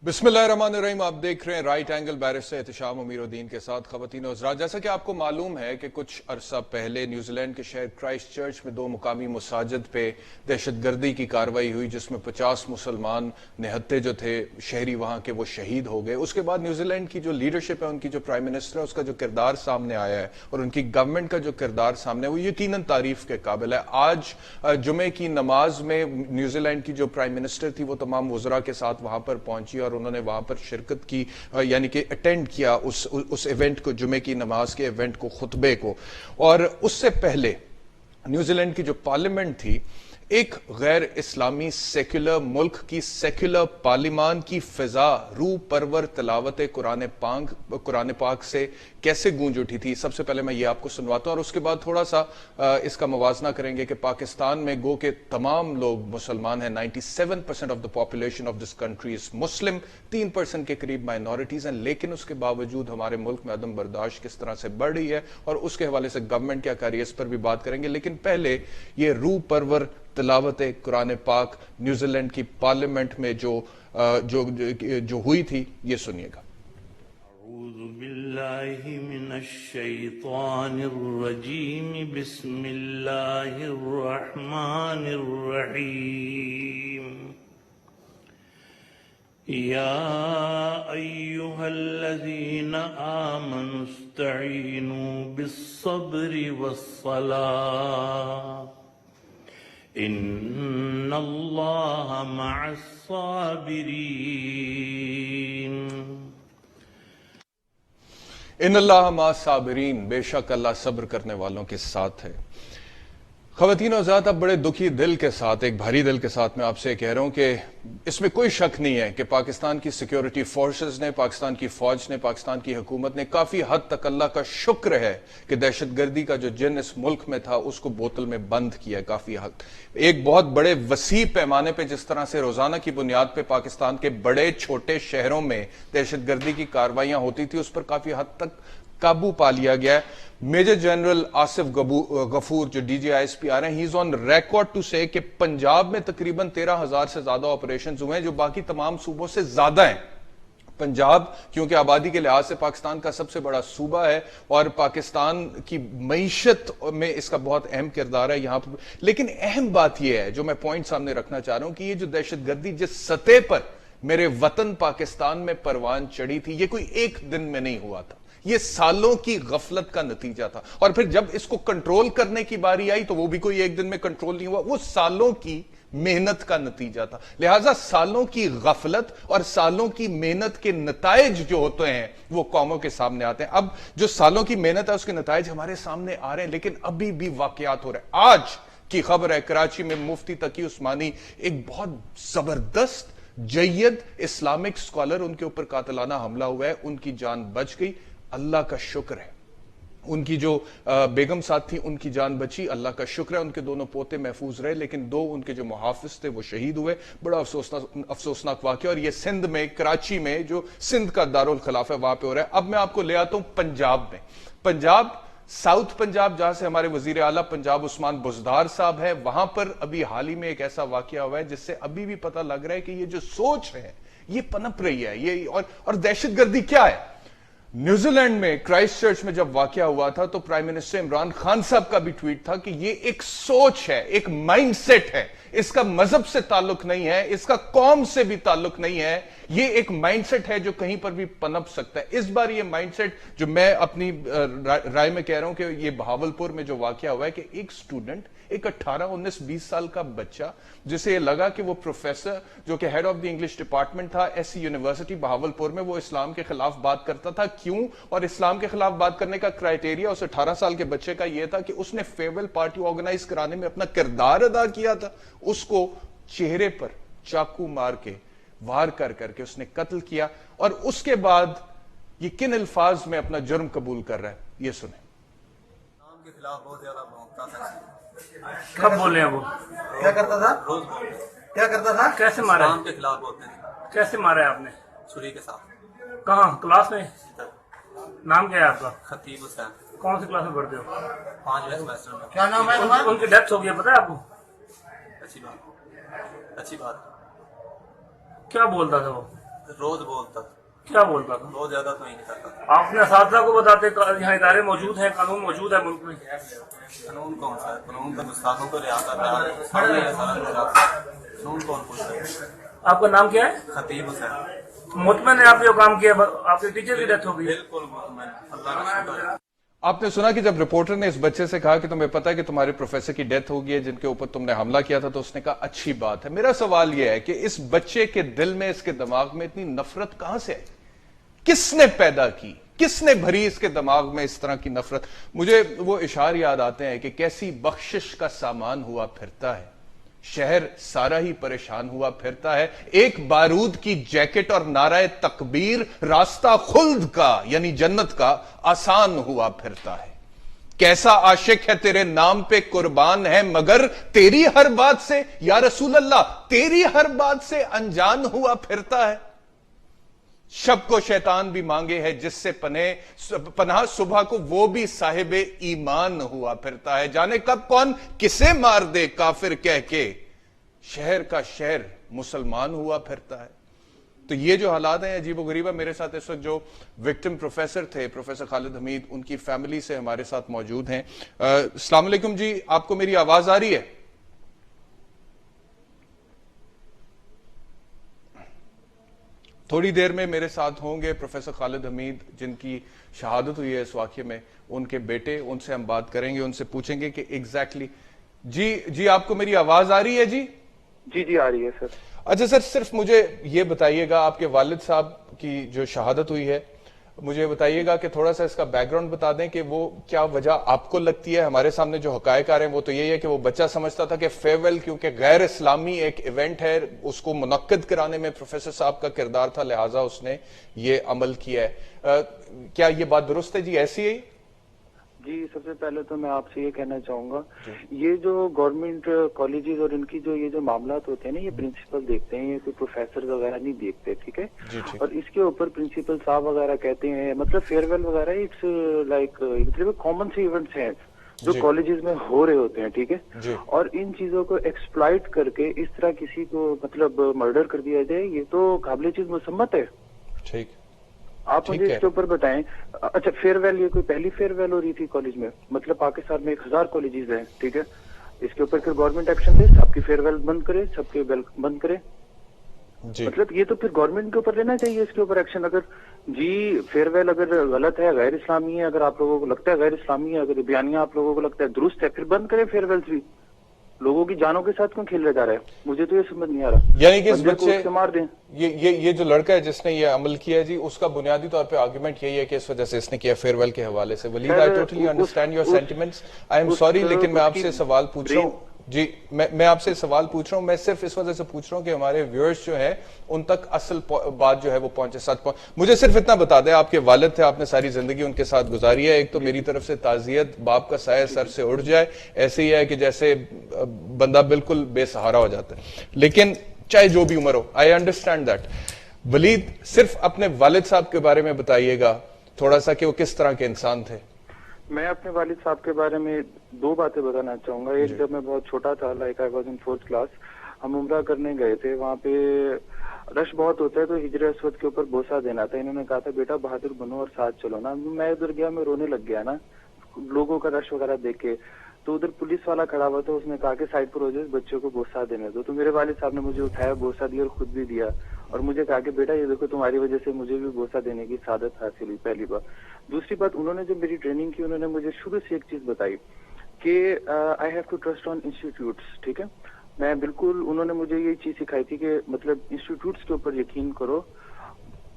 बिस्मिल्लाहिर्रहमानिर्रहीम। आप देख रहे हैं राइट एंगल बैरिस्टर से एहतिशाम अमीरुद्दीन के साथ। ख़वातीन और हज़रात, जैसा कि आपको मालूम है कि कुछ अरसा पहले न्यूजीलैंड के शहर क्राइस्ट चर्च में दो मुकामी मसाजिद पे दहशतगर्दी की कार्रवाई हुई, जिसमें 50 मुसलमान निहत्ते जो थे शहरी वहां के, वो शहीद हो गए। उसके बाद न्यूजीलैंड की जो लीडरशिप है, उनकी जो प्राइम मिनिस्टर है, उसका जो किरदार सामने आया है और उनकी गवर्नमेंट का जो किरदार सामने है, वो यकीनन तारीफ के काबिल है। आज जुमे की नमाज में न्यूजीलैंड की जो प्राइम मिनिस्टर थी, वो तमाम वज़रा के साथ वहां पर पहुंची और उन्होंने वहां पर शिरकत की, यानी कि अटेंड किया उस इवेंट को, जुमे की नमाज के इवेंट को, खुतबे को। और उससे पहले न्यूजीलैंड की जो पार्लियामेंट थी, एक गैर इस्लामी सेक्युलर मुल्क की सेक्युलर पार्लिमान की फिजा रूह परवर तिलावत कुरान पाक से कैसे गूंज उठी थी, सबसे पहले मैं ये आपको सुनवाता हूं और उसके बाद थोड़ा सा इसका मवाजना करेंगे कि पाकिस्तान में गो के तमाम लोग मुसलमान हैं। 97% of the population of this country is Muslim, 3% के करीब माइनॉरिटीज हैं, लेकिन उसके बावजूद हमारे मुल्क में अदम बर्दाश्त किस तरह से बढ़ रही है और उसके हवाले से गवर्नमेंट क्या कर रही है, इस पर भी बात करेंगे। लेकिन पहले ये रूह परवर तिलावत कुरान पाक न्यूजीलैंड की पार्लियामेंट में जो हुई थी, ये सुनिएगा। अऊज़ु बिल्लाहि मिनश शैतानिर रजीम, बिस्मिल्लाहिर रहमानिर रहीम। या अय्युहल्लज़ीना आमनु इस्तईनु बिस्सब्रि वस्सलाह, इन्नल्लाह मअस्साबिरीन। इन्नल्लाह मअस्साबिरीन, बेशक अल्लाह सब्र करने वालों के साथ है। ख़वातीन और हज़रात, अब बड़े दुखी दिल के साथ, एक भारी दिल के साथ मैं आपसे कह रहा हूं कि इसमें कोई शक नहीं है कि पाकिस्तान की सिक्योरिटी फोर्सेस ने, पाकिस्तान की फौज ने, पाकिस्तान की हुकूमत ने काफी हद तक, अल्लाह का शुक्र है कि दहशतगर्दी का जो जिन इस मुल्क में था, उसको बोतल में बंद किया है काफी हद। एक बहुत बड़े वसी पैमाने पे जिस तरह से रोजाना की बुनियाद पे पाकिस्तान के बड़े छोटे शहरों में दहशतगर्दी की कार्रवाइयां होती थी, उस पर काफी हद तक काबू पा लिया गया है। मेजर जनरल आसिफ गफूर जो DGISP आ रहे हैं, he is on record to say कि पंजाब में तकरीबन 13,000 से ज्यादा ऑपरेशन हुए हैं, जो बाकी तमाम सूबों से ज्यादा हैं। पंजाब क्योंकि आबादी के लिहाज से पाकिस्तान का सबसे बड़ा सूबा है और पाकिस्तान की मईशत में इसका बहुत अहम किरदार है यहां पर। लेकिन अहम बात यह है, जो मैं पॉइंट सामने रखना चाह रहा हूं, कि ये जो दहशतगर्दी जिस सतह पर मेरे वतन पाकिस्तान में परवान चढ़ी थी, ये कोई एक दिन में नहीं हुआ था, ये सालों की गफलत का नतीजा था। और फिर जब इसको कंट्रोल करने की बारी आई, तो वो भी कोई एक दिन में कंट्रोल नहीं हुआ, वो सालों की मेहनत का नतीजा था। लिहाजा सालों की गफलत और सालों की मेहनत के नतायज जो होते हैं, वो कौमों के सामने आते हैं। अब जो सालों की मेहनत है, उसके नतायज हमारे सामने आ रहे हैं, लेकिन अभी भी वाकयात हो रहे हैं। आज की खबर है, कराची में मुफ्ती तकी उस्मानी, एक बहुत जबरदस्त जय्यद इस्लामिक स्कॉलर, उनके ऊपर कातिलाना हमला हुआ है, उनकी जान बच गई, अल्लाह का शुक्र है। उनकी जो बेगम साथ थी, उनकी जान बची, अल्लाह का शुक्र है। उनके दोनों पोते महफूज रहे, लेकिन दो उनके जो मुहाफिज थे वो शहीद हुए। बड़ा अफसोसनाक वाकया। और ये सिंध में, कराची में, जो सिंध का दारुल खिलाफ है, वहां पे हो रहा है। अब मैं आपको ले आता हूं पंजाब में। पंजाब, साउथ पंजाब, जहां से हमारे वजीर आला पंजाब उस्मान बुज़दार साहब है, वहां पर अभी हाल ही में एक ऐसा वाकया हुआ है जिससे अभी भी पता लग रहा है कि ये जो सोच है ये पनप रही है। ये और दहशतगर्दी क्या है। न्यूजीलैंड में क्राइस्ट चर्च में जब वाकया हुआ था, तो प्राइम मिनिस्टर इमरान खान साहब का भी ट्वीट था कि ये एक सोच है, एक माइंडसेट है, इसका मजहब से ताल्लुक नहीं है, इसका कौम से भी ताल्लुक नहीं है, ये एक माइंडसेट है जो कहीं पर भी पनप सकता है। इस बार ये माइंडसेट, जो मैं अपनी राय में कह रहा हूं कि ये बहावलपुर में जो वाकया हुआ है कि एक स्टूडेंट, एक 18, 19, 20 साल का बच्चा, जिसे ये लगा कि वो प्रोफेसर जो कि head of the English department था SC यूनिवर्सिटी बहावलपुर में, वो इस्लाम के खिलाफ बात करता था। क्यों? और इस्लाम के खिलाफ बात करने का क्राइटेरिया उस 18 साल के बच्चे का यह था कि उसने फेयरवेल पार्टी ऑर्गेनाइज कराने में अपना किरदार अदा किया था। उसको चेहरे पर चाकू मार के, वार कर करके उसने कत्ल किया। और उसके बाद ये किन अल्फाज में अपना जुर्म कबूल कर रहा है, ये सुने। के खिलाफ बहुत ज्यादा भौंकता था। कब बोले हैं वो? क्या करता था? रोज क्या करता था? कैसे मारा? इस्लाम के खिलाफ बोलते थे। कैसे मारा है आपने? छुरी के साथ। कहाँ? क्लास में? नाम क्या है आपका? खतीब हुसैन। कौन सी क्लास में पढ़ते हो? 5वें सेमेस्टर में। क्या नाम है तुम्हारा? उनकी डेथ हो गई है, पता है आपको? अच्छी बात, अच्छी बात। क्या बोलता था वो? रोज बोलता था, क्या बोलता था? बहुत ज्यादा तो ही नहीं करता था। आपने असातिज़ा को बताते यहाँ इदारे मौजूद हैं, कानून मौजूद है मुल्क में? कानून कौन सा है? कानून तो गुस्ताखों को रिहा कर रहा है, सामने है सारा कुछ। कानून कौन पूछता है? आपका नाम क्या है? खतीब हुसैन। मुतमन है आपने जो काम किया, आपके टीचर की डेथ हो गई? बिल्कुल मैं अल्लाह का शुक्र है। आपने सुना कि जब रिपोर्टर ने इस बच्चे से कहा कि तुम्हें पता है कि तुम्हारे प्रोफेसर की डेथ हो गई है जिनके ऊपर तुमने हमला किया था, तो उसने कहा अच्छी बात है। मेरा सवाल यह है कि इस बच्चे के दिल में, इसके दिमाग में इतनी नफरत कहां से आई? किसने पैदा की? किसने भरी इसके दिमाग में इस तरह की नफरत? मुझे वो इशार याद आते हैं कि कैसी बख्शिश का सामान हुआ फिरता है, शहर सारा ही परेशान हुआ फिरता है, एक बारूद की जैकेट और नाराए तकबीर रास्ता खुल्द का यानी जन्नत का आसान हुआ फिरता है। कैसा आशिक है तेरे नाम पे कुर्बान है, मगर तेरी हर बात से या रसूल अल्लाह, तेरी हर बात से अनजान हुआ फिरता है। शब को शैतान भी मांगे है जिससे पनाह, सुबह को वो भी साहिबे ईमान हुआ फिरता है। जाने कब कौन किसे मार दे काफिर कह के, शहर का शहर मुसलमान हुआ फिरता है। तो ये जो हालात हैं अजीबोगरीब है। मेरे साथ इस वक्त जो विक्टिम प्रोफेसर थे, प्रोफेसर खालिद हमीद, उनकी फैमिली से हमारे साथ मौजूद हैं। अस्सलाम वालेकुम जी, आपको मेरी आवाज आ रही है? थोड़ी देर में मेरे साथ होंगे प्रोफेसर खालिद हमीद, जिनकी शहादत हुई है इस वाक़े में, उनके बेटे। उनसे हम बात करेंगे, उनसे पूछेंगे कि एग्जैक्टली जी आपको मेरी आवाज आ रही है? जी आ रही है सर। अच्छा सर, सिर्फ मुझे ये बताइएगा, आपके वालिद साहब की जो शहादत हुई है, मुझे बताइएगा कि थोड़ा सा इसका बैकग्राउंड बता दें कि वो क्या वजह आपको लगती है। हमारे सामने जो हकायक आ रहे हैं वो तो यही है कि वो बच्चा समझता था कि फेयरवेल क्योंकि गैर इस्लामी एक इवेंट है, उसको मुनक्किद कराने में प्रोफेसर साहब का किरदार था, लिहाजा उसने ये अमल किया है। क्या ये बात दुरुस्त है जी? ऐसी है जी, सबसे पहले तो मैं आपसे ये कहना चाहूंगा, ये जो गवर्नमेंट कॉलेजेस और इनकी जो ये जो मामलात होते हैं ना, ये प्रिंसिपल देखते हैं, ये कोई प्रोफेसर वगैरह नहीं देखते, ठीक है? और इसके ऊपर प्रिंसिपल साहब वगैरह कहते हैं, मतलब फेयरवेल वगैरह इट्स लाइक मतलब कॉमन से इवेंट्स हैं जो कॉलेजेस में हो रहे होते हैं, ठीक है? और इन चीजों को एक्सप्लॉइट करके इस तरह किसी को मतलब मर्डर कर दिया जाए, ये तो काबिल चीज मुसम्मत है। ठीक, आप मुझे इसके ऊपर बताएं। अच्छा, फेयरवेल ये कोई पहली फेयरवेल हो रही थी कॉलेज में? मतलब पाकिस्तान में 1000 कॉलेजेस हैं, ठीक है? इसके ऊपर फिर गवर्नमेंट एक्शन ले, सबकी फेयरवेल बंद करे, सबके वेल बंद करे। मतलब ये तो फिर गवर्नमेंट के ऊपर लेना चाहिए इसके ऊपर एक्शन। अगर जी फेयरवेल अगर गलत है, गैर इस्लामी है, अगर आप लोगों को लगता है गैर इस्लामी है, अगर बयानिया आप लोगों को लगता है दुरुस्त है, फिर बंद करें फेयरवेल्स भी। लोगों की जानों के साथ क्यों खेला जा रहा है? मुझे तो ये समझ नहीं आ रहा। यानी कि इस बच्चे को मार दें। ये जो लड़का है जिसने ये अमल किया है जी, उसका बुनियादी तौर पे आर्गुमेंट यही है कि इस वजह से इसने किया फेयरवेल के हवाले से। Waleed, I totally understand your sentiments, I am sorry, लेकिन मैं आपसे सवाल पूछ रहा हूँ जी, मैं आपसे सवाल पूछ रहा हूं। मैं सिर्फ इस वजह से पूछ रहा हूं कि हमारे व्यूअर्स जो हैं उन तक असल बात जो है वो पहुंचे, सच पहुंचे। मुझे सिर्फ इतना बता दें, आपके वालिद थे, आपने सारी जिंदगी उनके साथ गुजारी है। एक तो मेरी तरफ से ताजियत, बाप का साया सर से उड़ जाए, ऐसे ही है कि जैसे बंदा बिल्कुल बेसहारा हो जाता है, लेकिन चाहे जो भी उम्र हो, आई अंडरस्टैंड दैट। वलीद, सिर्फ अपने वालिद साहब के बारे में बताइएगा थोड़ा सा कि वो किस तरह के इंसान थे। मैं अपने वालिद साहब के बारे में दो बातें बताना चाहूंगा। एक, जब मैं बहुत छोटा था, like I was in 4th class, हम उम्रा करने गए थे। वहाँ पे रश बहुत होता है, तो हिजरे अस्वद के ऊपर बोसा देना था। इन्होंने कहा था बेटा बहादुर बनो और साथ चलो ना। मैं उधर गया, मैं रोने लग गया ना लोगों का रश वगैरह देख के। तो उधर पुलिस वाला खड़ा हुआ था, उसने कहा कि साइड पर हो जाए, बच्चों को बोसा देने दो। तो मेरे वालिद साहब ने मुझे उठाया, बोसा दिया और खुद भी दिया, और मुझे कहा कि बेटा ये देखो तुम्हारी वजह से मुझे भी बोसा देने की सादत हासिल हुई, पहली बात। दूसरी बात, उन्होंने जब मेरी ट्रेनिंग की, उन्होंने मुझे शुरू से एक चीज बताई कि I have to trust on institutes, ठीक है? मैं बिल्कुल, उन्होंने मुझे ये चीज सिखाई थी कि मतलब इंस्टीट्यूट्स के ऊपर यकीन करो।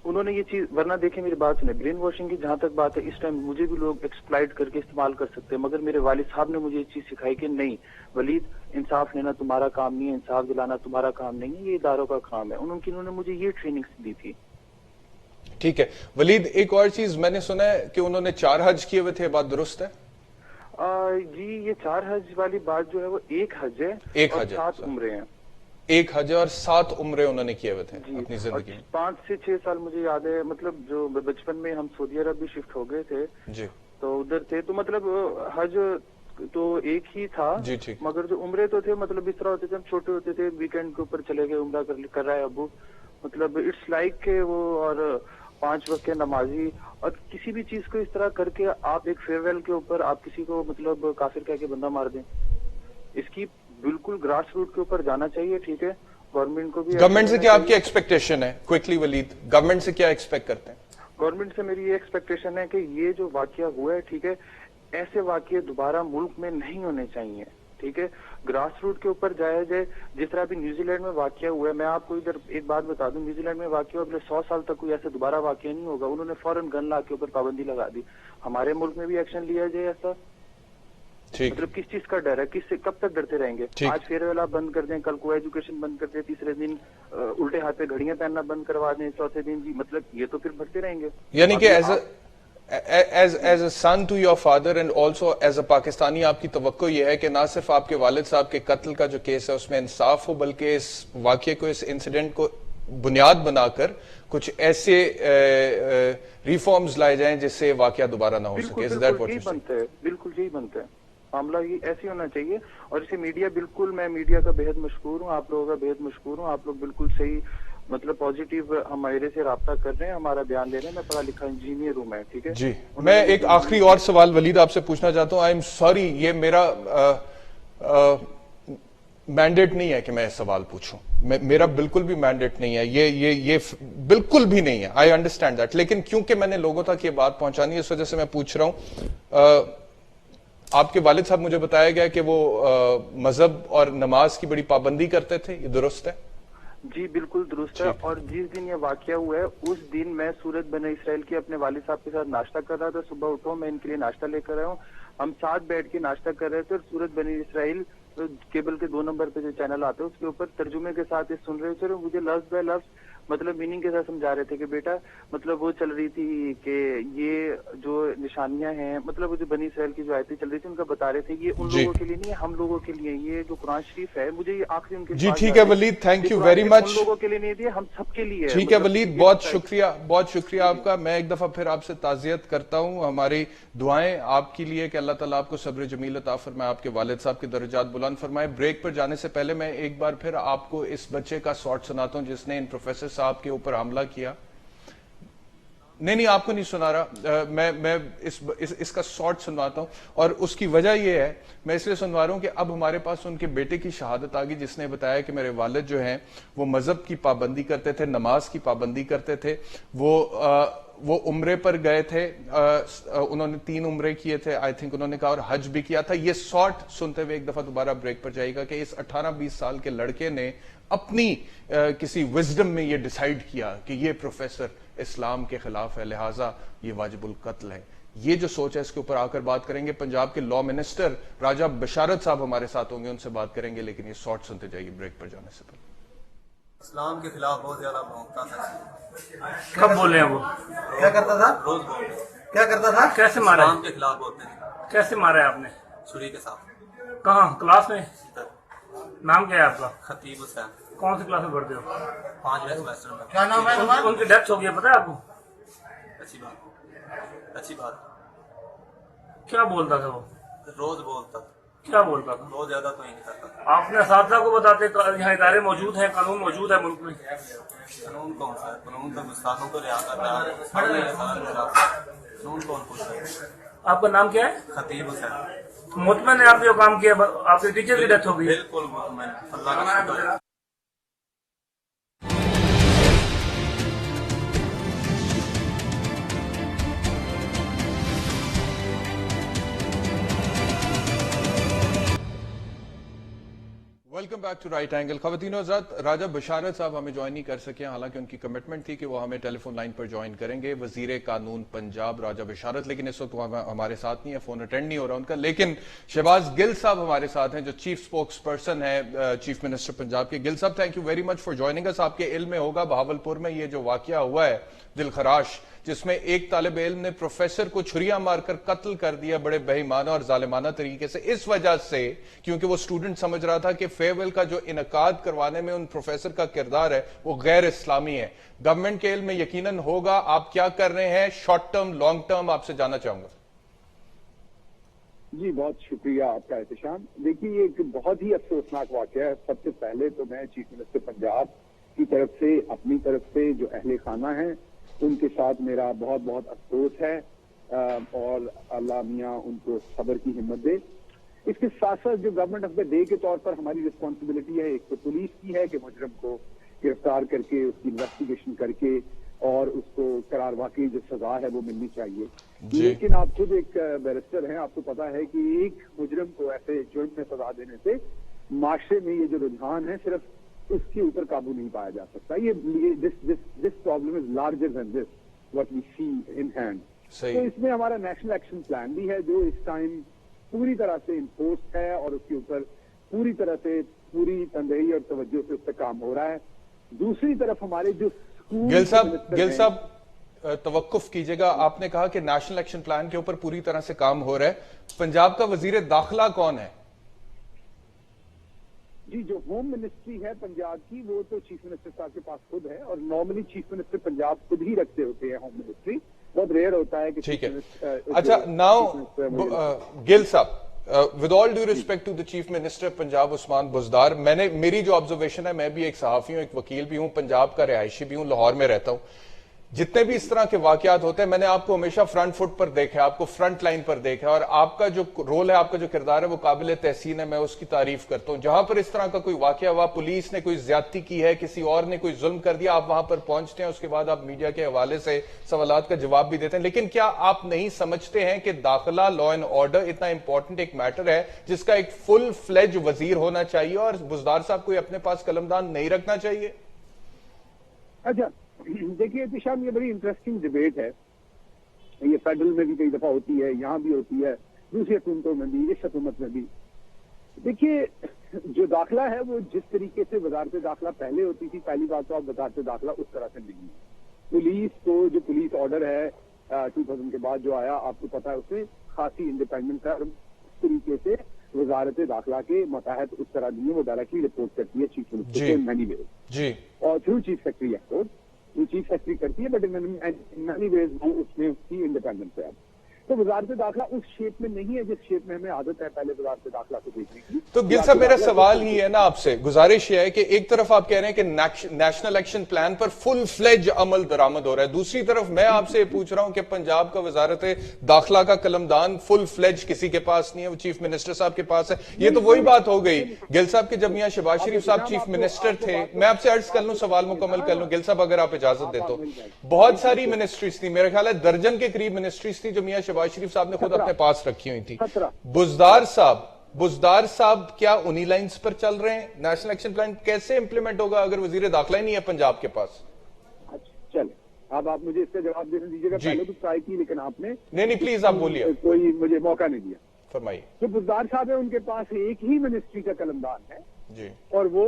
उन्होंने ये चीज, वरना देखें मेरी बात सुने, ब्रेन वॉशिंग की जहां तक बात है, इस टाइम मुझे भी लोग एक्सप्लॉइट करके इस्तेमाल कर सकते हैं, मगर मेरे वालिद साहब ने मुझे ये चीज सिखाई कि नहीं वलीद, इंसाफ लेना तुम्हारा काम नहीं है, इंसाफ दिलाना तुम्हारा काम नहीं है, ये इदारों का काम है। उन्होंने मुझे ये ट्रेनिंग दी थी। ठीक है वलीद, एक और चीज मैंने सुना है कि उन्होंने 4 हज किए हुए थे, बात दुरुस्त है? जी, ये 4 हज वाली बात जो है वो 1 हज है, 1 हज, 7 उम्रे हैं। 1 हज और 7 उम्रे उन्होंने किए हुए थे अपनी जिंदगी में। 5 से 6 साल मुझे याद है, मतलब जो बचपन में हम सऊदी अरब भी शिफ्ट हो गए थे जी, तो उधर थे, तो मतलब हज तो एक ही था जी, ठीक। मगर जो उम्रे तो थे, मतलब इस तरह होते थे, हम छोटे होते थे, वीकेंड के ऊपर चले गए, उम्रा कर रहा है अबू, मतलब इट्स लाइक कि वो और 5 वक्त के नमाजी और किसी भी चीज को इस तरह करके आप एक फेयरवेल के ऊपर आप किसी को मतलब काफिर कह के बंदा मार दें। इसकी बिल्कुल ग्रास रूट के ऊपर जाना चाहिए, ठीक है। गवर्नमेंट को भी गवर्नमेंट से क्या आपकी एक्सपेक्टेशन है? क्विकली वलीद, गवर्नमेंट से क्या एक्सपेक्ट करते हैं? गवर्नमेंट से मेरी ये एक्सपेक्टेशन है कि ये जो वाकया हुआ है, ठीक है, ऐसे वाकये दोबारा मुल्क में नहीं होने चाहिए, ठीक है। ग्रास रूट के ऊपर जाया जाए, जिस तरह अभी न्यूजीलैंड में वाकया हुआ है। मैं आपको इधर एक बात बता दूं, न्यूजीलैंड में वाकया अगले 100 साल तक कोई ऐसे दोबारा वाकया नहीं होगा। उन्होंने फौरन गन लॉ के ऊपर पाबंदी लगा दी। हमारे मुल्क में भी एक्शन लिया जाए ऐसा। ठीक, मतलब किस चीज का डर है? किससे कब तक डरते रहेंगे? आज फेयरवेल आप बंद कर दें, कल को एजुकेशन बंद कर दें, तीसरे दिन उल्टे हाथ पे घड़ियां पहनना बंद करवा दें, चौथे दिन जी, मतलब ये तो फिर बढ़ते रहेंगे। यानी कि as a son to your father and also as a Pakistani आपकी तवक्को ये है कि ना सिर्फ आपके वालिद साहब के कत्ल का जो केस है उसमें इंसाफ हो, बल्कि इस वाकये को, इस इंसिडेंट को बुनियाद बनाकर कुछ ऐसे रिफॉर्म्स लाए जाएं जिससे वाकया दोबारा ना हो सके। यही बनता है, बिल्कुल यही बनता है। मामला ये ऐसे होना चाहिए। और इसे मीडिया, बिल्कुल मैं मीडिया का बेहद मशकूर हूँ, आप लोगों का बेहद मशकूर हूँ। आप लोग बिल्कुल सही मतलब पॉजिटिव हमारे से राब्ता कर रहे हैं, हमारा बयान ले रहे हैं। मैं पढ़ा लिखा इंजीनियर हूँ मैं, ठीक है जी। मैं एक आखिरी और सवाल वलीद आपसे पूछना चाहता हूँ। आई एम सॉरी, ये मेरा मैंडेट नहीं है कि मैं सवाल पूछूं, मेरा बिल्कुल भी मैंडेट नहीं है, ये बिल्कुल भी नहीं है। आई अंडरस्टैंड दैट, लेकिन क्योंकि मैंने लोगों तक ये बात पहुंचानी है इस वजह से मैं पूछ रहा हूं। आपके वालिद साहब, मुझे बताया गया कि वो मजहब और नमाज की बड़ी पाबंदी करते थे, ये दुरुस्त है? जी बिल्कुल दुरुस्त है। और जिस दिन ये वाकया हुआ है उस दिन मैं सूरत बने इसराइल की अपने वालिद साहब के साथ नाश्ता कर रहा था। सुबह उठो, मैं इनके लिए नाश्ता लेकर आया हूँ। हम साथ बैठ के नाश्ता कर रहे थे और सूरत बने इसराइल केबल के 2 नंबर पे जो चैनल आते हैं उसके ऊपर तर्जुमे के साथ ये सुन रहे थे। मुझे लफ्ज बाय लफ्ज मतलब मीनिंग के साथ समझा रहे थे कि बेटा मतलब वो चल रही थी कि ये जो निशानियां हैं, मतलब वो जो बनी इसराइल की जो आयतें चल रही थी उनका बता रहे थे ये उन लोगों के लिए नहीं है, हम लोगों के लिए। ये जो कुरान शरीफ है, मुझे ये आखिरी उनके जी ठीक है Waleed, thank you very much. उन लोगों के लिए नहीं दिए, हम सबके लिए। ठीक है वलीद, बहुत शुक्रिया आपका। मैं एक दफा फिर आपसे ताज़ियत करता हूं। हमारी दुआएं आपके लिए कि अल्लाह ताला आपको सब्र जमील अता फरमाए, आपके वालिद साहब के दर्जात बुलंद फरमाए। ब्रेक पर जाने से पहले मैं एक बार फिर आपको इस बच्चे का शॉर्ट सुनाता हूं जिसने इन प्रोफेसर साहब के ऊपर हमला किया। नहीं आपको नहीं सुना रहा, मैं इसका शॉर्ट सुनवाता हूं। और उसकी वजह यह है, मैं इसलिए सुनवा रहा हूं कि अब हमारे पास उनके बेटे की शहादत आ गई जिसने बताया कि मेरे वालिद जो हैं वो मजहब की पाबंदी करते थे, नमाज की पाबंदी करते थे। वो उम्रे पर गए थे, उन्होंने 3 उम्रे किए थे आई थिंक उन्होंने कहा, और हज भी किया था। ये शॉर्ट सुनते हुए एक दफा दोबारा ब्रेक पर जाएगा कि इस 18-20 साल के लड़के ने अपनी किसी विजडम में ये डिसाइड किया कि ये प्रोफेसर इस्लाम के खिलाफ है, लिहाजा ये वाजिबुल कत्ल है। ये जो सोच है इसके ऊपर आकर बात करेंगे। पंजाब के लॉ मिनिस्टर राजा बशारत साहब हमारे साथ होंगे, उनसे बात करेंगे, लेकिन ये शॉर्ट सुनते जाइए ब्रेक पर जाने से पहले। इस्लाम के खिलाफ बहुत ज्यादा भौंकता था। कब बोले हैं वो? क्या करता था? रोज बोलते। क्या करता था? कैसे मारा? इस्लाम के खिलाफ बोलते थे। कैसे मारा है आपने? छुरी के साथ। कहाँ? क्लास में? नाम क्या है आपका? खतीब हुसैन। कौन सी क्लास में पढ़ते हो? 5वें सेमेस्टर में। क्या नाम है तुम्हारा? उनकी डेथ हो गई है, पता है आपको? अच्छी बात। क्या बोलता था वो? रोज बोलता था। क्या बोलता था? बहुत ज्यादा तो ही नहीं करता। आपने साथियों को बताते यहाँ इदारे मौजूद हैं, कानून मौजूद है मुल्क में। कानून कौन सा है? कानून तो गुस्ताखों को रिहा कर रहा है। कानून कौन पूछता है? आपका नाम क्या है? खतीब हुसैन। मुतमन ने आप जो काम किया, आपके टीचर की डेथ हो गई। बिल्कुल मुतमन, अल्लाह का शुक्र है। Welcome back to right angle. खवातीनो हज़रात, राजा बशारत साहब हमें ज्वाइन नहीं कर सके, हालांकि उनकी कमिटमेंट थी कि वो हमें टेलीफोन लाइन पर ज्वाइन करेंगे। वजीर कानून पंजाब राजा बशारत, लेकिन इस वक्त हमारे साथ नहीं है, फोन अटेंड नहीं हो रहा उनका। लेकिन शहबाज गिल साहब हमारे साथ हैं जो चीफ स्पोक्स पर्सन है चीफ मिनिस्टर पंजाब के। गिल साहब, thank you very much for joining us. आपके इल्म में होगा बहावलपुर में ये जो वाकया हुआ है दिलखराश, जिसमें एक तालिब इल्म ने प्रोफेसर को छुरियां मारकर कत्ल कर दिया बड़े बेईमाना और जालिमाना तरीके से, इस वजह से क्योंकि वो स्टूडेंट समझ रहा था कि फेयरवेल का जो इनकाद करवाने में उन प्रोफेसर का किरदार है वो गैर इस्लामी है। गवर्नमेंट के इल्म में यकीनन होगा, आप क्या कर रहे हैं शॉर्ट टर्म लॉन्ग टर्म, आपसे जानना चाहूंगा। जी बहुत शुक्रिया आपका एहतशाम। देखिए ये एक बहुत ही अफसोसनाक वाकया है। सबसे पहले तो मैं चीफ मिनिस्टर पंजाब کی طرف سے اپنی طرف سے جو اہل خانہ ہیں ان کے ساتھ میرا بہت بہت افسوس ہے، اور اللہ میاں ان کو صبر کی ہمت دے۔ اس کے ساتھ ساتھ جو گورنمنٹ آف دا ڈے کے طور پر ہماری رسپانسبلٹی ہے، ایک تو پولیس کی ہے کہ مجرم کو گرفتار کر کے اس کی انویسٹیگیشن کر کے اور اس کو قرار واقعی جو سزا ہے وہ ملنی چاہیے، لیکن آپ خود ایک بیرسٹر ہیں، آپ کو پتا ہے کہ ایک مجرم کو ایسے جرم میں سزا دینے سے معاشرے میں یہ جو رجحان ہے صرف اس کے اوپر قابو نہیں پایا جا سکتا۔ یہ this problem is larger than this what we see in hand. تو اس میں ہمارا نیشنل ایکشن پلان بھی ہے جو اس ٹائم پوری طرح سے انفورسڈ ہے اور اس کے اوپر پوری طرح سے پوری تندہی اور توجہ سے اس پہ کام ہو رہا ہے۔ دوسری طرف ہمارے جو گل صاحب توقف کیجئے گا، آپ نے کہا کہ نیشنل ایکشن پلان کے اوپر پوری طرح سے کام ہو رہا ہے، پنجاب کا وزیر داخلہ کون ہے؟ جی جو ہوم منسٹری ہے پنجاب کی وہ تو چیف منسٹر صاحب کے پاس خود ہے، اور نارملی چیف منسٹر پنجاب خود ہی رکھتے ہوتے ہیں ہوم منسٹری، بہت ریئر ہوتا ہے کہ ٹھیک ہے۔ اچھا ناؤ گل صاحب، with all due respect to the chief minister Punjab Usman Buzdar, میری جو آبزرویشن ہے، میں بھی ایک صحافی ہوں، ایک وکیل بھی ہوں، پنجاب کا رہائشی بھی ہوں، لاہور میں رہتا ہوں، جتنے بھی اس طرح کے واقعات ہوتے ہیں میں نے آپ کو ہمیشہ فرنٹ فٹ پر دیکھا ہے، آپ کو فرنٹ لائن پر دیکھا ہے، اور آپ کا جو رول ہے، آپ کا جو کردار ہے وہ قابل تحسین ہے، میں اس کی تعریف کرتا ہوں۔ جہاں پر اس طرح کا کوئی واقعہ ہوا، پولیس نے کوئی زیادتی کی ہے، کسی اور نے کوئی ظلم کر دیا، آپ وہاں پر پہنچتے ہیں، اس کے بعد آپ میڈیا کے حوالے سے سوالات کا جواب بھی دیتے ہیں، لیکن کیا آپ نہیں سمجھتے ہیں کہ داخلہ، لا اینڈ آرڈر اتنا امپورٹنٹ ایک میٹر ہے جس کا ایک فل فلیج وزیر ہونا چاہیے، اور بزدار صاحب کو اپنے پاس قلمدان نہیں رکھنا چاہیے؟ اچھا دیکھیے احتشام، یہ بڑی انٹرسٹنگ ڈبیٹ ہے، یہ فیڈرل میں بھی کئی دفعہ ہوتی ہے، یہاں بھی ہوتی ہے، دوسری حکومتوں میں بھی، اس حکومت میں بھی۔ دیکھیے جو داخلہ ہے وہ جس طریقے سے وزارت داخلہ پہلے ہوتی تھی، پہلی بات تو اب وزارت داخلہ اس طرح سے نہیں ہے۔ پولیس کو جو پولیس آرڈر ہے 2000 کے بعد جو آیا، آپ کو پتا ہے اس میں خاصی انڈیپینڈنٹ ہے، اور اس طریقے سے وزارت داخلہ کے ماتحت اس طرح نہیں ہے، وہ ڈائریکٹلی رپورٹ کرتی ہے چیف منسٹر کو مینی ویز، اور through chief secretary of course, وہ چیف سیکرٹری کرتی ہے، بٹ مینی ویز وہ اس میں اس کی انڈیپینڈنس ہے۔ تو وزارت داخلہ اس شیپ میں نہیں ہے جس شیپ میں ہمیں عادت ہے پہلے وزارت داخلہ کو دیکھنے کی۔ تو گل صاحب میرا سوال ہی ہے نا آپ سے، گزارش یہ ہے کہ ایک طرف آپ کہہ رہے ہیں کہ نیشنل ایکشن پلان پر فل فلیج عمل درآمد ہو رہا ہے، دوسری طرف میں آپ سے پوچھ رہا ہوں کہ پنجاب کا وزارت داخلہ کا قلمدان فل فلیج کسی کے پاس نہیں ہے، وہ چیف منسٹر صاحب کے پاس ہے۔ یہ تو وہی بات ہو گئی گل صاحب کہ جب میاں شہباز شریف صاحب چیف منسٹر تھے، میں آپ سے عرض کر لوں، سوال مکمل کر لوں گل صاحب اگر آپ اجازت دے تو، بہت ساری منسٹریز تھی، میرے خیال ہے درجن کے قریب منسٹریز تھی جو میاں شہباز شریف صاحب نے خود اپنے پاس رکھی ہوئی تھی۔ بزدار صاحب کیا انہی لائنز پر چل رہے ہیں؟ نیشنل ایکشن پلان کیسے امپلیمنٹ ہوگا اگر وزیر داخلہ ہی نہیں ہے پنجاب کے پاس؟ چلے اب آپ مجھے اس کا جواب دینے دیجیے گا، پہلے تو ٹرائی کی لیکن آپ نے نہیں پلیز آپ بولیے، کوئی مجھے موقع نہیں دیا۔ فرمائیے۔ جو بزدار صاحب ہے ان کے پاس ایک ہی منسٹری کا قلمدان ہے جی، اور وہ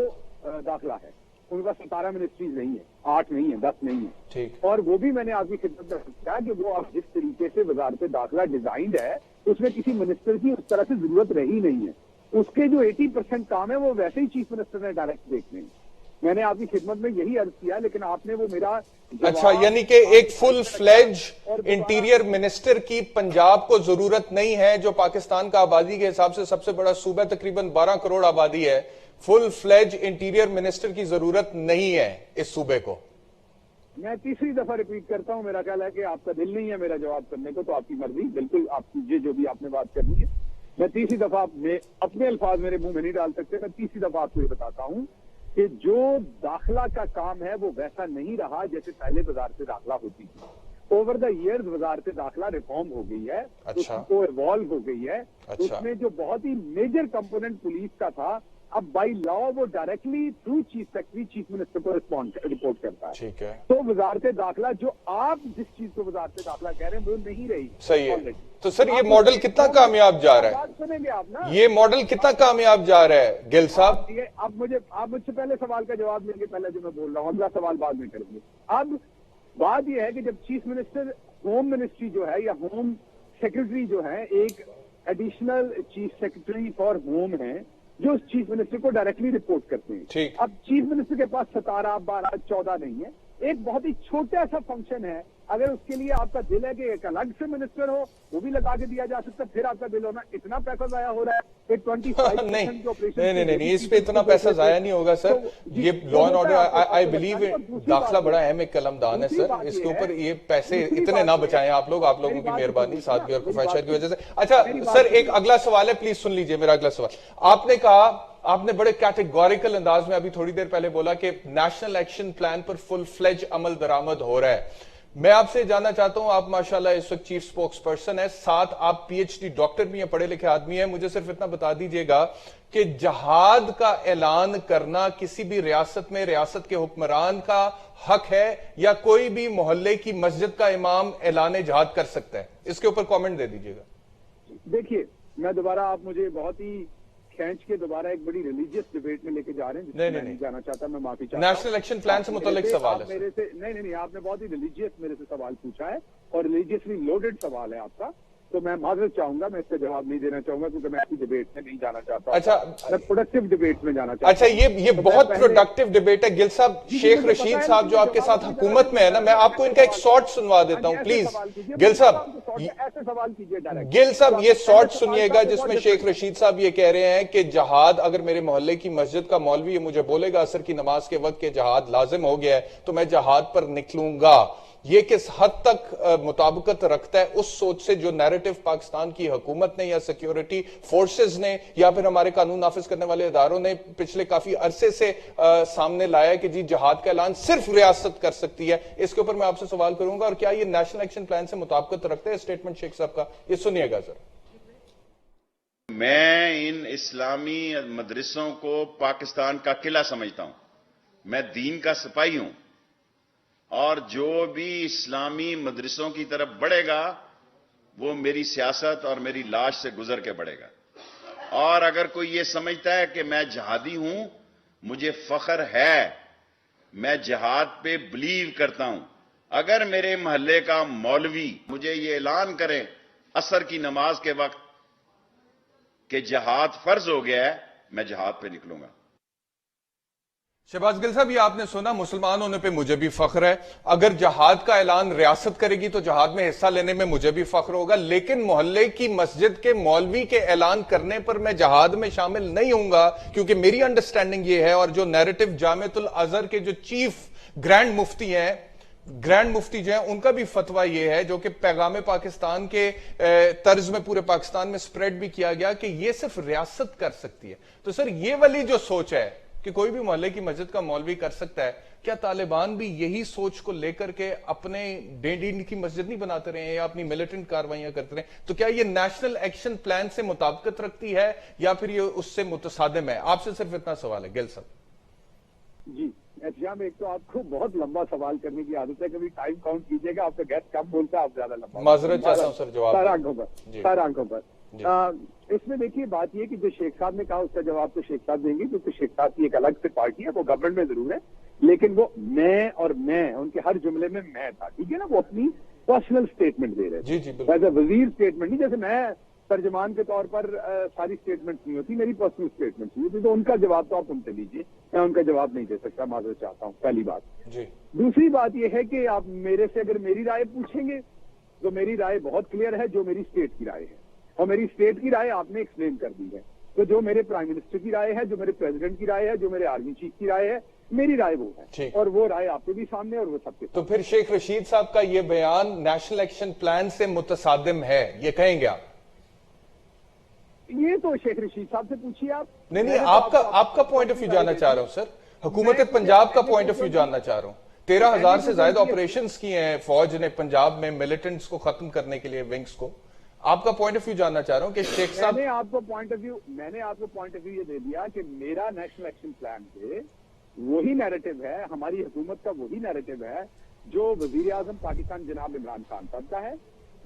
داخلہ ہے، ان کا 17 منسٹریز نہیں ہے، 8 نہیں ہے، 10 نہیں ہے، ٹھیک، اور وہ بھی میں نے آپ کی خدمت میں کہا کہ وہ اب جس طریقے سے وزارت داخلہ ڈیزائنڈ ہے اس میں کسی منسٹر کی اس طرح سے ضرورت رہی نہیں ہے، اس کے جو 80% کام ہے وہ ویسے ہی چیف منسٹر نے ڈائریکٹ دیکھنے ہیں۔ میں نے آپ کی خدمت میں یہی عرض کیا، لیکن آپ نے وہ میرا اچھا یعنی کہ ایک فل فلیج انٹیریئر منسٹر کی پنجاب کو ضرورت نہیں ہے، جو پاکستان کا آبادی کے حساب سے سب سے بڑا صوبہ تقریباً 12 کروڑ آبادی ہے، فل فلیج انٹیریئر منسٹر کی ضرورت نہیں ہے اس صوبے کو۔ میں تیسری دفعہ ریپیٹ کرتا ہوں، میرا خیال ہے کہ آپ کا دل نہیں ہے میرا جواب کرنے کو، تو آپ کی مرضی، بالکل آپ کیجیے جو بھی آپ نے بات کرنی ہے۔ میں تیسری دفعہ اپنے الفاظ میرے منہ میں نہیں ڈال سکتے، میں تیسری دفعہ آپ کو یہ بتاتا ہوں کہ جو داخلہ کا کام ہے وہ ویسا نہیں رہا جیسے پہلے وزارت داخلہ ہوتی تھی۔ اوور دا ایئرز وزارت داخلہ ریفارم ہو گئی ہے، اس کو ایوالو ہو گئی ہے، اس میں جو بہت ہی میجر کمپوننٹ پولیس کا تھا اب بائی لا وہ directly through chief secretary chief minister کو رپورٹ کرتا ہے۔ ٹھیک ہے، تو وزارت داخلہ جو آپ جس چیز کو وزارت داخلہ کہہ رہے ہیں وہ نہیں رہی۔ صحیح ہے، تو سر یہ ماڈل کتنا کامیاب جا رہا ہے؟ بات سنیں گے آپ نا، یہ ماڈل کتنا کامیاب جا رہا ہے گل صاحب؟ آپ مجھ سے پہلے سوال کا جواب لیں گے، پہلے جو میں بول رہا ہوں اگلا سوال بعد میں کریں گے۔ اب بات یہ ہے کہ جب چیف منسٹر ہوم منسٹری جو ہے یا ہوم سیکرٹری جو ہے ایک additional chief secretary for home ہے جو اس چیف منسٹر کو ڈائریکٹلی رپورٹ کرتے ہیں۔ اب چیف منسٹر کے پاس 17 12 14 نہیں ہے، ایک بہت ہی چھوٹا سا فنکشن ہے अगर उसके लिए आपका दिल है कि एक अलग से मिनिस्टर हो, वो भी लगा के दिया जा सकता है, फिर आपका बिल होना। इतना पैसा जाया हो रहा है, एक 25% नहीं के ऑपरेशन नहीं, इस पे इतना पैसा जाया नहीं होगा सर। ये law and order, I believe दाखिला बड़ा अहम एक कलमदान है सर, इसके ऊपर ये पैसे इतने ना बचाएं आप लोगों की मेहरबानी, सादगी और किफायत की वजह से। अच्छा सर, एक अगला सवाल है, प्लीज सुन लीजिए मेरा अगला सवाल। आपने कहा, आपने बड़े कैटेगोरिकल अंदाज में अभी थोड़ी देर पहले बोला कि नेशनल एक्शन प्लान पर फुल फ्लेज अमल दरामद हो रहा है। मैं आपसे जानना चाहता हूं, आप माशाल्लाह इस वक्त चीफ स्पोक्स पर्सन है, साथ आप पीएचडी डॉक्टर भी हैं, पढ़े लिखे आदमी हैं। मुझे सिर्फ इतना बता दीजिएगा कि जहाद का ऐलान करना किसी भी रियासत में रियासत के हुक्मरान का हक है, या कोई भी मोहल्ले की मस्जिद का इमाम ऐलान जहाद कर सकता है? इसके ऊपर कमेंट दे दीजिएगा। देखिए, मैं दोबारा, आप मुझे बहुत ही खींच के दोबारा एक बड़ी रिलीजियस डिबेट में लेके जा रहे हैं, जिसमें मैं नहीं जाना चाहता, मैं माफी चाहता हूं। नेशनल एक्शन प्लान से मुताल्लिक सवाल है मेरे से। नहीं, आपने बहुत ही रिलीजियस मेरे से सवाल पूछा है और रिलीजियसली लोडेड सवाल है आपका, तो मैं माजरत चाहूंगा, मैं इसका जवाब नहीं देना चाहूंगा, क्योंकि मैं ऐसी डिबेट में नहीं जाना चाहता। अच्छा, मैं प्रोडक्टिव डिबेट में जाना चाहता। अच्छा, ये तो बहुत प्रोडक्टिव डिबेट है। गिल साहब, शेख रशीद साहब जो आपके साथ हुकूमत में है ना, मैं आपको इनका एक शॉर्ट सुनवा देता हूं प्लीज। गिल साहब, ऐसे सवाल कीजिए डायरेक्ट। गिल साहब, ये शॉर्ट सुनिएगा जिसमें शेख रशीद साहब ये कह रहे हैं कि जहाद, अगर मेरे मोहल्ले की मस्जिद का मौलवी ये मुझे बोलेगा असर की नमाज के वक्त के जहाद लाजिम हो गया है, तो मैं जहाद पर निकलूंगा। ये किस हद तक मुताबिकत रखता है उस सोच से जो नैरेटिव पाकिस्तान की हुकूमत ने या सिक्योरिटी फोर्सेस ने या फिर हमारे कानून नाफिज करने वाले इदारों ने पिछले काफी अरसे से सामने लाया है कि जी जहाद का ऐलान सिर्फ रियासत कर सकती है? इसके ऊपर मैं आपसे सवाल करूंगा, और क्या ये नेशनल एक्शन प्लान से मुताबिकत रखता है स्टेटमेंट शेख साहब का? ये सुनिएगा सर। मैं इन इस्लामी मदरसों को पाकिस्तान का किला समझता हूं। मैं दीन का सिपाही हूं, और जो भी इस्लामी मदरसों की तरफ बढ़ेगा वो मेरी सियासत और मेरी लाश से गुजर के बढ़ेगा। और अगर कोई ये समझता है कि मैं जहादी हूं, मुझे फख्र है, मैं जहाद पे बिलीव करता हूं। अगर मेरे मोहल्ले का मौलवी मुझे ये ऐलान करे असर की नमाज के वक्त कि जहाद फर्ज हो गया है, मैं जहाद पे निकलूंगा। शहबाज गिल साहब, ये आपने सुना, मुसलमान होने पे मुझे भी फख्र है। अगर जहाद का ऐलान रियासत करेगी तो जहाद में हिस्सा लेने में मुझे भी फख्र होगा, लेकिन मोहल्ले की मस्जिद के मौलवी के ऐलान करने पर मैं जहाद में शामिल नहीं होऊंगा, क्योंकि मेरी अंडरस्टैंडिंग ये है, और जो नैरेटिव जामियतुल अजहर के जो चीफ ग्रैंड मुफ्ती हैं, ग्रैंड मुफ्ती जो है, उनका भी फतवा यह है, जो कि पैगाम पाकिस्तान के तर्ज में पूरे पाकिस्तान में स्प्रेड भी किया गया, कि यह सिर्फ रियासत कर सकती है। तो सर, ये वाली जो सोच है कि कोई भी मोहल्ले की मस्जिद का मौलवी कर सकता है, क्या तालिबान भी यही सोच को लेकर के अपने डेढ़ की मस्जिद नहीं बनाते रहे या अपनी मिलिटेंट कार्रवाइयां करते रहे? तो क्या ये नेशनल एक्शन प्लान से मुताबिकत रखती है या फिर ये उससे मुतसादिम है? आपसे सिर्फ इतना सवाल है गिल साहब। जी एहतियाम, एक तो आपको बहुत लंबा सवाल करने की आदत है, कभी टाइम काउंट कीजिएगा, आपका गेस्ट कम बोलता है, आप ज्यादा लंबा। माजरत चाहता हूं सर, जवाब सारा आंखों पर। इसमें देखिए, बात ये कि जो शेख साहब ने कहा उसका जवाब तो शेख साहब देंगे, क्योंकि शेख साहब की एक अलग से पार्टी है, वो गवर्नमेंट में जरूर है, लेकिन वो मैं उनके हर जुमले में मैं था, ठीक है ना, वो अपनी पर्सनल स्टेटमेंट दे रहे थे, एज अ वजीर स्टेटमेंट नहीं। जैसे मैं तर्जमान के तौर पर सारी स्टेटमेंट नहीं होती, मेरी पर्सनल स्टेटमेंट नहीं होती, तो उनका जवाब तो आप उनसे लीजिए, मैं उनका जवाब नहीं दे सकता, माजरत चाहता हूँ, पहली बात। दूसरी बात यह है कि आप मेरे से अगर मेरी राय पूछेंगे तो मेरी राय बहुत क्लियर है, जो मेरी स्टेट की राय है, और मेरी स्टेट की राय आपने एक्सप्लेन कर दी है। तो जो मेरे प्राइम मिनिस्टर की राय है, जो मेरे प्रेसिडेंट की राय है, जो मेरे आर्मी चीफ की राय है, मेरी राय वो है, और वो राय आपके भी सामने और वो सबके। तो फिर शेख रशीद साहब का ये बयान नेशनल एक्शन प्लान से मुतसादिम है, ये कहेंगे आप? ये तो शेख रशीद साहब से पूछिए आप। नहीं, आपका पॉइंट ऑफ व्यू जानना चाह रहा हूं सर, हुकूमत पंजाब का पॉइंट ऑफ व्यू जानना चाह रहा हूं। 13,000 से ज्यादा ऑपरेशंस किए हैं फौज ने पंजाब में मिलिटेंट्स को खत्म करने के लिए, विंग्स को। आपका पॉइंट ऑफ व्यू जानना चाह रहा हूं कि शेख साहब। मैंने आपको पॉइंट ऑफ व्यू ये दे दिया कि मेरा नेशनल एक्शन प्लान पे वही नैरेटिव है, हमारी हुकूमत का वही नैरेटिव है जो वजीर आजम पाकिस्तान जनाब इमरान खान साहब का है,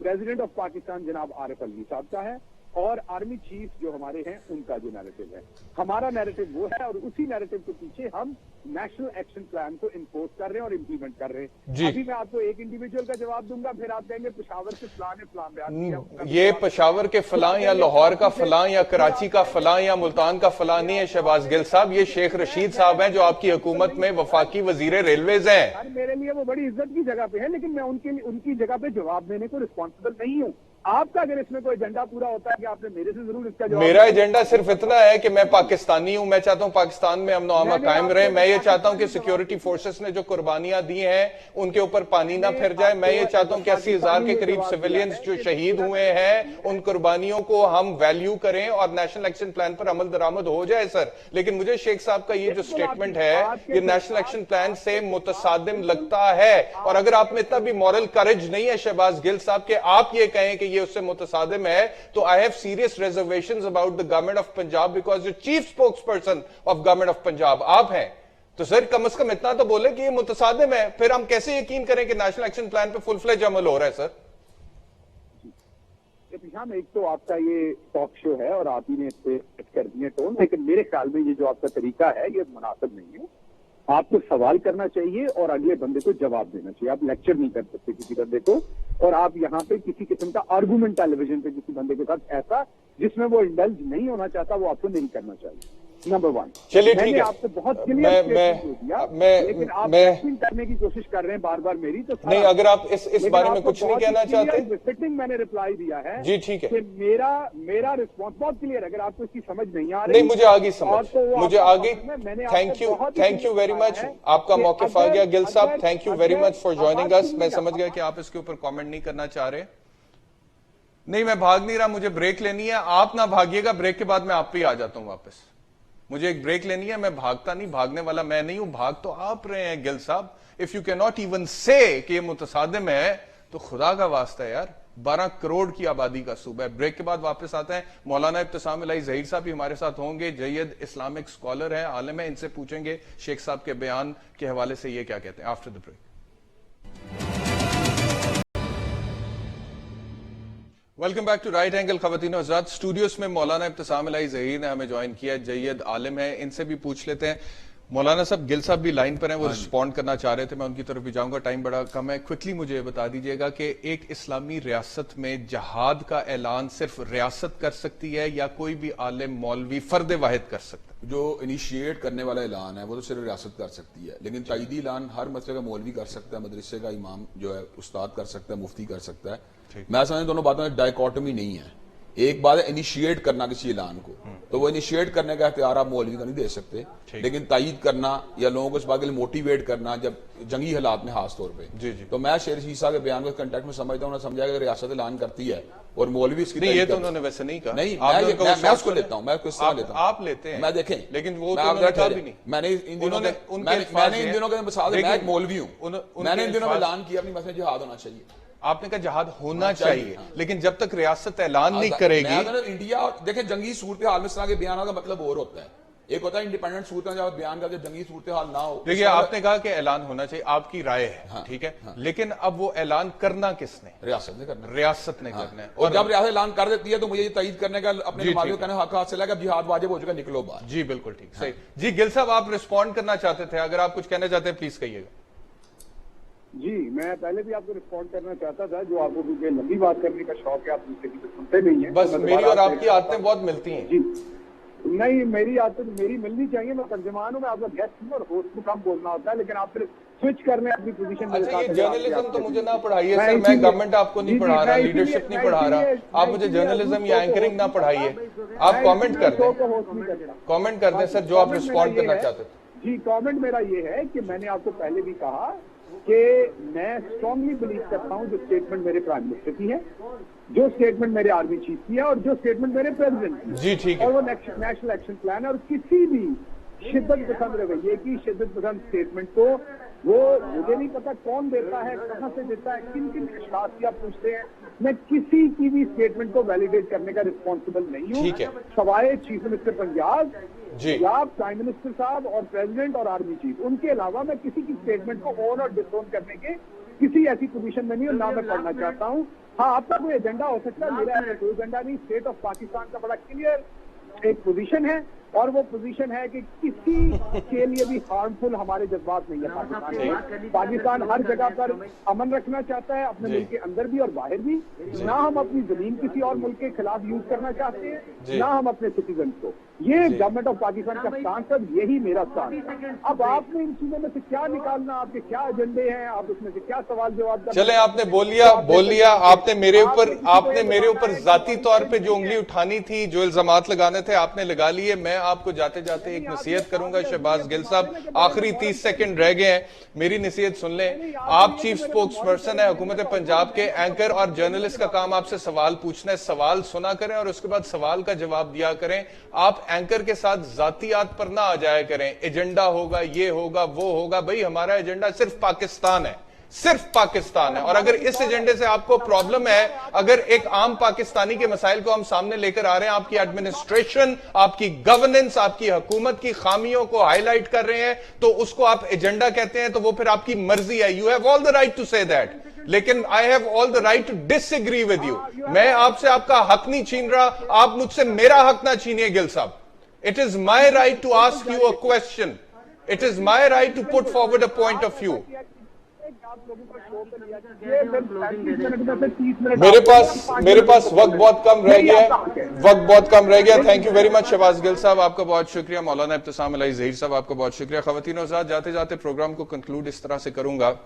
प्रेसिडेंट ऑफ पाकिस्तान जनाब आरिफ अलवी साहब का है, اور آرمی چیف جو ہمارے ہیں ان کا جو نیریٹو ہے. ہمارا نیریٹو وہ ہے اور اسی نیریٹو کے پیچھے ہم نیشنل ایکشن پلان کو انفورس کر رہے ہیں اور امپلیمنٹ کر رہے ہیں. جی. ابھی میں آپ کو ایک انڈیویجول کا جواب دوں گا، پھر آپ کہیں گے پشاور سے فلاں نے فلاں بیان کیا. یہ پشاور کے فلاں یا لاہور کا فلاں یا کراچی کا فلاں یا ملتان کا فلاں نہیں ہے شہباز گل صاحب، یہ شیخ رشید صاحب ہیں جو آپ کی حکومت میں وفاقی وزیر ریلویز ہیں. میرے لیے وہ بڑی عزت کی جگہ پہ ہے، لیکن میں ان کی جگہ پہ جواب دینے کو رسپانسبل نہیں ہوں. آپ کا اگر اس میں کوئی ایجنڈا پورا ہوتا ہے کہ آپ نے میرے سے ضرور اس کا جواب. میرا ایجنڈا صرف اتنا ہے کہ میں پاکستانی ہوں، میں چاہتا ہوں پاکستان میں امن و امان قائم رہے. میں یہ چاہتا ہوں کہ سیکیورٹی فورسز نے جو قربانیاں دی ہیں ان کے اوپر پانی نہ پھر جائے. میں یہ چاہتا ہوں کہ 80,000 کے قریب سویلینز جو شہید ہوئے ہیں ان قربانیوں کو ہم ویلیو کریں اور نیشنل ایکشن پلان پر عمل درآمد ہو جائے سر. لیکن مجھے شیخ صاحب کا یہ جو سٹیٹمنٹ ہے یہ نیشنل ایکشن پلان سے متصادم لگتا ہے. اور اگر آپ میں اتنا بھی مورل کریج نہیں ہے شہباز گل صاحب کہ آپ یہ کہیں کہ یہ اس سے متصادم ہے تو I have serious reservations about the government of Punjab because the chief spokesperson of government of Punjab آپ ہیں. تو سر کم از کم اتنا تو بولے کہ یہ متصادم ہے، پھر ہم کیسے یقین کریں کہ نیشنل ایکشن پلان پہ فل فلیج عمل ہو رہا ہے سر؟ ایک تو آپ کا یہ ٹاک شو ہے اور آپ ہی نے اس پہ کر دیے ٹون، لیکن میرے خیال میں یہ جو آپ کا طریقہ ہے یہ مناسب نہیں ہے. آپ کو سوال کرنا چاہیے اور اگلے بندے کو جواب دینا چاہیے. آپ لیکچر نہیں کر سکتے کسی بندے کو، اور آپ یہاں پہ کسی قسم کا آرگومنٹ ٹیلی ویژن پہ کسی بندے کے ساتھ ایسا جس میں وہ انڈلج نہیں ہونا چاہتا وہ آپ کو نہیں کرنا چاہیے. نمبر 1. چلیے ٹھیک ہے، آپ کو بہت کلیئر لیکن آپ ایکٹنگ کرنے کی کوشش کر رہے ہیں بار بار میری. تو نہیں، اگر آپ اس بارے میں کچھ نہیں کہنا چاہتے. سٹنگ میں نے رپلائی دیا ہے جی ٹھیک ہے کہ میرا رسپانس بہت کلیئر. اگر آپ کو اس کی سمجھ نہیں آ رہی نہیں مجھے آگئی سمجھ، مجھے آگئی. تھینک یو ویری مچ، آپ کا موقف آ گیا گل صاحب. Thank you very much for joining us. میں سمجھ گیا کہ آپ اس کے اوپر کامنٹ نہیں کرنا چاہ رہے. نہیں میں بھاگ نہیں رہا، مجھے بریک لینی ہے. آپ نہ بھاگیے گا، بریک کے بعد میں آپ پہ آ جاتا ہوں واپس. مجھے ایک بریک لینی ہے، میں بھاگتا نہیں، بھاگنے والا میں نہیں ہوں، بھاگ تو آپ رہے ہیں گل صاحب. اف یو کی ناٹ ایون سے کہ یہ متصادم ہے تو خدا کا واسطہ ہے یار. 12 کروڑ کی آبادی کا صوبہ ہے. بریک کے بعد واپس آتے ہیں. مولانا ابتسام الہی ظہیر صاحب بھی ہمارے ساتھ ہوں گے، جید اسلامک اسکالر ہیں، عالم ہیں. ان سے پوچھیں گے شیخ صاحب کے بیان کے حوالے سے یہ کیا کہتے ہیں. After the break. Welcome back to Right Angle. خواتین و حضرات، اسٹوڈیوز میں مولانا ابتسام الہی ظہیر نے ہمیں جوائن کیا. جید عالم ہے، ان سے بھی پوچھ لیتے ہیں. مولانا صاحب گل صاحب بھی لائن پر ہیں، وہ رسپونڈ کرنا چاہ رہے تھے، میں ان کی طرف بھی جاؤں گا، ٹائم بڑا کم ہے. کوئکلی مجھے بتا دیجئے گا کہ ایک اسلامی ریاست میں جہاد کا اعلان صرف ریاست کر سکتی ہے یا کوئی بھی عالم مولوی فرد واحد کر سکتا ہے؟ جو انیشیٹ کرنے والا اعلان ہے وہ تو صرف ریاست کر سکتی ہے، لیکن تائیدی اعلان ہر مسئلے کا مولوی کر سکتا ہے، مدرسے کا امام جو ہے استاد کر سکتا ہے، مفتی کر سکتا ہے. میں سمجھتا ہوں دونوں باتوں میں ڈائیکاٹمی نہیں ہے. ایک بات ہے انیشیٹ کرنا کسی اعلان کو، تو وہ انیشیٹ کرنے کا اختیار آپ مولوی کا نہیں دے سکتے، لیکن تائید کرنا یا لوگوں کو اس بات کے لیے موٹیویٹ کرنا جب جنگی حالات میں خاص طور پہ. تو میں شیر رشید صاحب کے بیان کو کنٹیکٹ میں سمجھتا ہوں، سمجھا کہ ریاست اعلان کرتی ہے اور مولوی اس کی نہیں، یہ تو انہوں نے ویسے نہیں کہا. نہیں، میں اس کو لیتا ہوں، میں اس طرح لیتا ہوں. آپ لیتے ہیں، میں دیکھیں، لیکن وہ تو انہوں نے کہا بھی نہیں. میں نے ان دنوں کے مثال میں ایک مولوی ہوں، میں نے ان دنوں میں اعلان کیا اپنی مسئلہ جہاد ہونا چاہیے. آپ نے کہا جہاد ہونا چاہیے، لیکن جب تک ریاست اعلان نہیں کرے گی. انڈیا دیکھیں جنگی صورتحال میں اس طرح کے بیانات کا مطلب اور ہوتا ہے. ایک ہوتا ہے انڈیپینڈنٹ صورتحال جب بیان کا جب جنگی صورتحال نہ ہو. دیکھیے آپ نے کہا کہ اعلان ہونا چاہیے، آپ کی رائے ہے، ٹھیک ہے، لیکن اب وہ اعلان کرنا کس نے؟ ریاست نے کرنا. ریاست نے کرنا ہے. اور جب ریاست اعلان کر دیتی ہے تو مجھے یہ تائید کرنے کا اپنے نمازیوں کا حق حاصل ہے کہ اب جہاد واجب ہو چکا، نکلو باہر. جی بالکل ٹھیک، صحیح. جی گل صاحب آپ رسپونڈ کرنا چاہتے تھے، اگر آپ کچھ کہنا چاہتے ہیں پلیز کہیے گا. جی میں پہلے بھی آپ کو رسپونڈ کرنا چاہتا تھا، جو آپ کو کیونکہ لمبی بات کرنے کا شوق ہے، آپ مجھ سے سنتے نہیں ہیں. بس میری اور آپ کی عادتیں بہت ملتی ہیں. جی نہیں، میری عادت میری ملنی چاہیے. میں ترجمان ہوں، میں آپ کا گیسٹ ہوں اور ہوسٹ کو کم بولنا ہوتا ہے، لیکن آپ پھر سوئچ کرنے اپنی پوزیشن. اچھا یہ جرنلزم تو مجھے نہ پڑھائیے سر، میں گورنمنٹ آپ کو نہیں پڑھا رہا، لیڈرشپ نہیں پڑھا رہا. آپ مجھے جرنلزم یا اینکرنگ نہ پڑھائیے، آپ کامنٹ کر دیں. کامنٹ کر دیں سر جو آپ رسپونڈ کرنا چاہتے تھے. جی کامنٹ میرا یہ ہے کہ میں نے آپ کو پہلے بھی کہا کہ میں اسٹرانگلی بلیو کرتا ہوں جو اسٹیٹمنٹ میرے پرائم منسٹر کی ہے، جو اسٹیٹمنٹ میرے آرمی چیف کی ہے اور جو اسٹیٹمنٹ میرے پریزیڈنٹ کی. جی ٹھیک ہے. اور وہ نیشنل ایکشن پلان ہے، اور کسی بھی شدت پسند رویے کی شدت پسند اسٹیٹمنٹ کو وہ مجھے نہیں پتا کون دیتا ہے، کہاں سے دیتا ہے، کن کن اشخاص کی آپ پوچھتے ہیں. میں کسی کی بھی اسٹیٹمنٹ کو ویلیڈیٹ کرنے کا رسپانسبل نہیں ہوں. ٹھیک ہے. سوائے چیف منسٹر پنجاب جی یا پرائم منسٹر صاحب اور پریزیڈنٹ اور آرمی چیف، ان کے علاوہ میں کسی کی اسٹیٹمنٹ کو اون اور ڈس اون کرنے کے किसी ऐसी पोजीशन में नहीं और ना मैं पढ़ना चाहता हूँ। हाँ, आपका कोई एजेंडा हो सकता है, मेरा ऐसा कोई एजेंडा नहीं। स्टेट ऑफ पाकिस्तान का बड़ा क्लियर एक पोजीशन है और वो पोजीशन है कि किसी के लिए भी हार्मफुल हमारे जज्बात नहीं है। पाकिस्तान हर जगह पर अमन रखना चाहता है, अपने मुल्क के अंदर भी और बाहर भी। ना हम अपनी जमीन किसी और मुल्क के खिलाफ यूज करना चाहते हैं, ना हम अपने सिटीजन को। ये गवर्नमेंट ऑफ पाकिस्तान का स्टांस है, यही मेरा स्टांस है। अब आपने इन चीजों में से क्या निकालना, आपके क्या एजेंडे हैं, आप उसमें से क्या सवाल जवाब। चले, आपने बोल लिया। आपने मेरे ऊपर जाती तौर पे जो उंगली उठानी थी, जो इल्जामात लगाने थे, आपने लगा लिए। मैं आपको जाते जाते एक नसीहत करूंगा। शहबाज गिल साहब, आखिरी 30 सेकंड रह गए हैं, मेरी नसीहत सुन लें। आप चीफ स्पोक्स पर्सन है हुकूमत पंजाब के। एंकर और जर्नलिस्ट का काम आपसे सवाल पूछना है, सवाल सुना करें और उसके बाद सवाल का जवाब दिया करें। आप एंकर के साथ जातियात पर ना आ जाया करें। एजेंडा होगा, ये होगा, वो होगा। भाई, हमारा एजेंडा सिर्फ पाकिस्तान है, सिर्फ पाकिस्तान है। और अगर इस एजेंडे से आपको प्रॉब्लम है, अगर एक आम पाकिस्तानी के मसाइल को हम सामने लेकर आ रहे हैं, आपकी एडमिनिस्ट्रेशन, आपकी गवर्नेंस, आपकी हुकूमत की खामियों को हाईलाइट कर रहे हैं, तो उसको आप एजेंडा कहते हैं, तो वो फिर आपकी मर्जी है। You have all the right to say that, लेकिन I have all the right to disagree with you. मैं आपसे आपका हक नहीं छीन रहा, आप मुझसे मेरा हक ना छीनिए Gill sahab. It is my right to ask you a question, it is my right to put forward a point of view. मेरे पास वक्त बहुत कम रह गया। Thank you very much Shahbaz Gill sahab, आपका बहुत शुक्रिया। मौलाना इब्तिसाम अली ज़हीर साहब, आपका बहुत शुक्रिया। ख़वातीन और हज़रात, जाते जाते प्रोग्राम को कंक्लूड इस तरह से करूंगा,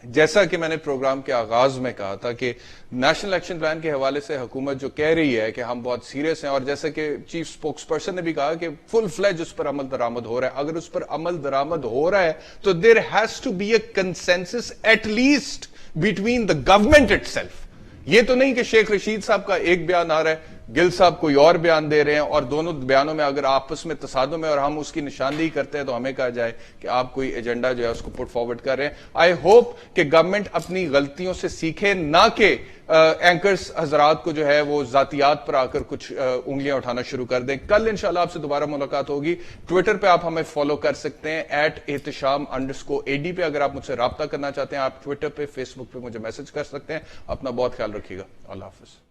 जैसा कि मैंने प्रोग्राम के आगाज में कहा था कि नेशनल एक्शन प्लान के हवाले से हुकूमत जो कह रही है कि हम बहुत सीरियस हैं, और जैसे कि चीफ स्पोक्स पर्सन ने भी कहा कि फुल फ्लेज उस पर अमल दरामद हो रहा है। अगर उस पर अमल दरामद हो रहा है तो there has to be a consensus at least between the government itself. ये तो नहीं कि शेख रशीद साहब का एक बयान आ रहा है, गिल साहब कोई और बयान दे रहे हैं, और दोनों बयानों में अगर आपस में तसादुम है और हम उसकी निशानदेही करते हैं तो हमें कहा जाए कि आप कोई एजेंडा जो है उसको पुट फॉरवर्ड कर रहे हैं। आई होप कि गवर्नमेंट अपनी गलतियों से सीखे, ना कि एंकर्स हजरात को जो है वो जातियात पर आकर कुछ उंगलियां उठाना शुरू कर दें। कल इंशाल्लाह आपसे दोबारा मुलाकात होगी। ट्विटर पे आप हमें फॉलो कर सकते हैं @एहतिशाम_AD पे। अगर आप मुझसे राब्ता करना चाहते हैं, आप ट्विटर पे, फेसबुक पे मुझे मैसेज कर सकते हैं। अपना बहुत ख्याल रखिएगा। अल्लाह हाफिज।